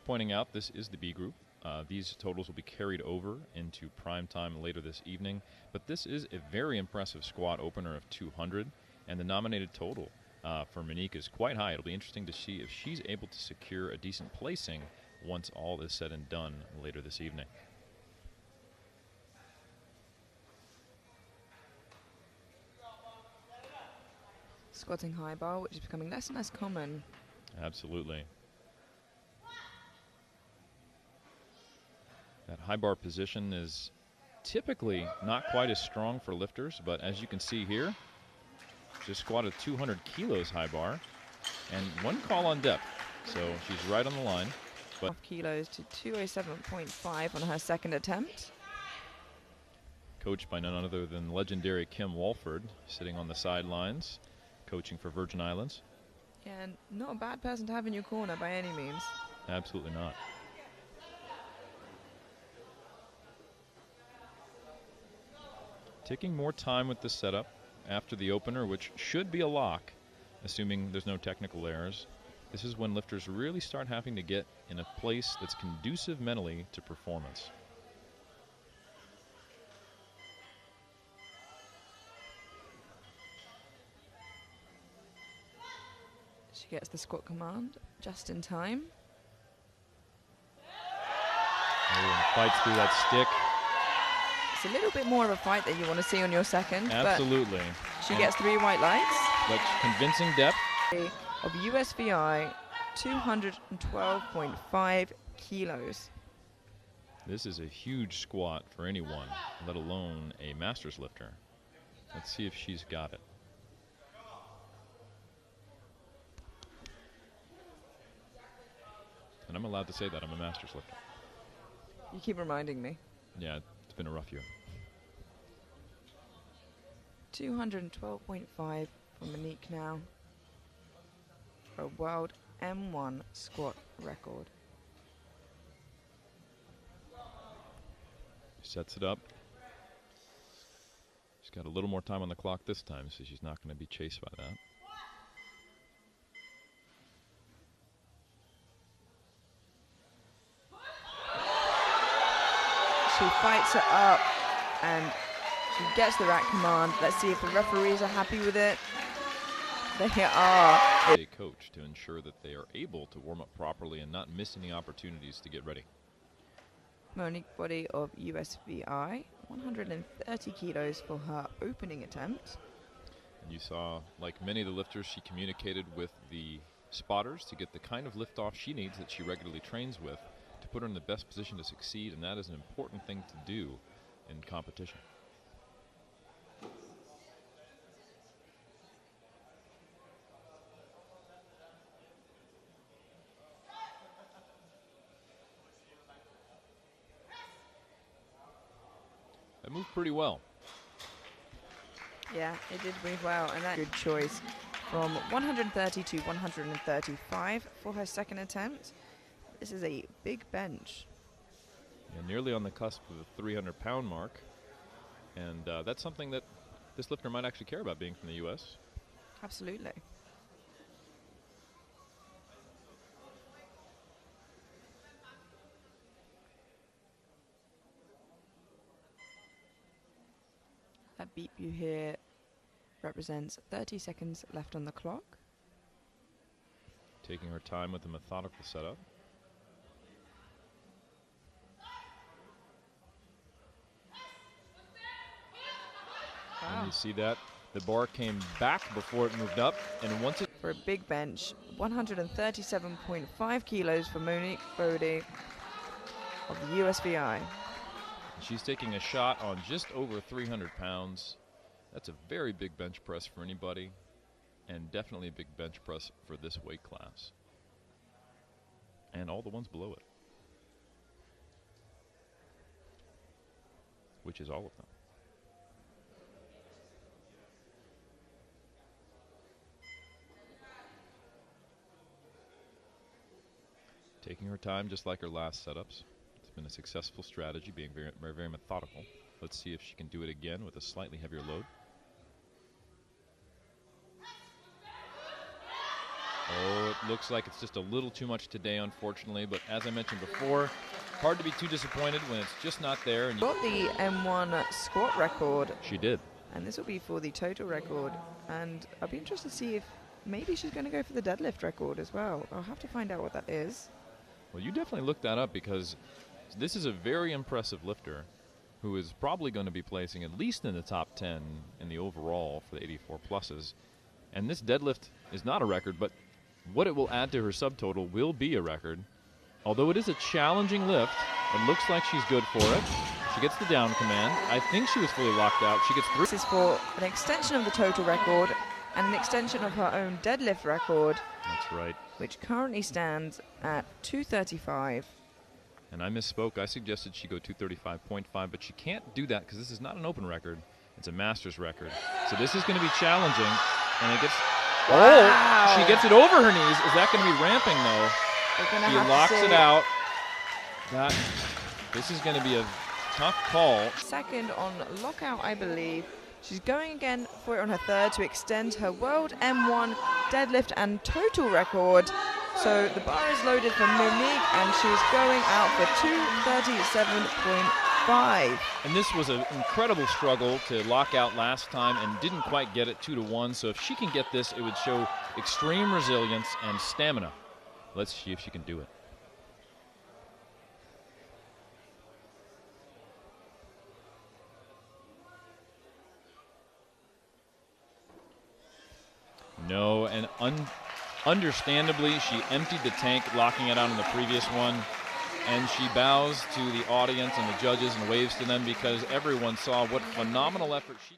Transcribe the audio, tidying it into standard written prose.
pointing out, this is the B group. These totals will be carried over into prime time later this evening. But this is a very impressive squat opener of 200, and the nominated total for Monique is quite high. It'll be interesting to see if she's able to secure a decent placing once all is said and done later this evening. Squatting high bar, which is becoming less and less common. Absolutely. That high bar position is typically not quite as strong for lifters, but as you can see here, just squatted 200 kilos high bar and one call on depth. So she's right on the line. But 12 kilos to 207.5 on her second attempt. Coached by none other than legendary Kim Walford, sitting on the sidelines, coaching for Virgin Islands. Yeah, and not a bad person to have in your corner by any means. Absolutely not. Taking more time with the setup after the opener, which should be a lock, assuming there's no technical errors. This is when lifters really start having to get in a place that's conducive mentally to performance. She gets the squat command just in time. And fights through that stick. It's a little bit more of a fight that you want to see on your second. Absolutely. But she gets 3 white lights. But convincing depth. Of USVI 212.5 kilos. This is a huge squat for anyone, let alone a master's lifter. Let's see if she's got it. And I'm allowed to say that I'm a master's lifter. You keep reminding me. Yeah, it's been a rough year. 212.5 for Monique now. For a world M1 squat record. Sets it up. She's got a little more time on the clock this time, so she's not going to be chased by that. She fights it up and she gets the rack command. Let's see if the referees are happy with it. They are. A coach to ensure that they are able to warm up properly and not miss any opportunities to get ready. Monique Boddie of USVI, 130 kilos for her opening attempt. And you saw, like many of the lifters, she communicated with the spotters to get the kind of liftoff she needs that she regularly trains with to put her in the best position to succeed, and that is an important thing to do in competition. That moved pretty well. Yeah, it did move well, and that's a good choice. From 130 to 135 for her second attempt. This is a big bench. Yeah, nearly on the cusp of the 300-pound mark. And that's something that this lifter might actually care about, being from the U.S. Absolutely. That beep you hear represents 30 seconds left on the clock. Taking her time with a methodical setup. Wow. And you see that the bar came back before it moved up, and once it For a big bench, 137.5 kilos for Monique Boddie of the USVI. she's taking a shot on just over 300 pounds. That's a very big bench press for anybody, and definitely a big bench press for this weight class. And all the ones below it, which is all of them. Taking her time, just like her last setups. It's been a successful strategy, being very, very, very methodical. Let's see if she can do it again with a slightly heavier load. Oh, it looks like it's just a little too much today, unfortunately. But as I mentioned before, hard to be too disappointed when it's just not there. And Got the M1 squat record. she did. And this will be for the total record. And I'll be interested to see if maybe she's going to go for the deadlift record as well. I'll have to find out what that is. Well, you definitely look that up, because this is a very impressive lifter who is probably going to be placing at least in the top 10 in the overall for the 84 pluses. And this deadlift is not a record, but what it will add to her subtotal will be a record. Although it is a challenging lift, it looks like she's good for it. She gets the down command. I think she was fully locked out. She gets 3. This is for an extension of the total record and an extension of her own deadlift record. That's right. Which currently stands at 235. And I misspoke. I suggested she go 235.5, but she can't do that because this is not an open record. It's a master's record. So this is going to be challenging. And it gets... Wow. Oh, she gets it over her knees. Is that going to be ramping, though? She locks it out. This is going to be a tough call. Second on lockout, I believe. She's going again for it on her third to extend her world M1 deadlift and total record. So the bar is loaded for Monique, and she's going out for 237.5. And this was an incredible struggle to lock out last time and didn't quite get it 2-1. So if she can get this, it would show extreme resilience and stamina. Let's see if she can do it. No, and understandably, she emptied the tank, locking it out in the previous one. And she bows to the audience and the judges and waves to them because everyone saw what phenomenal effort she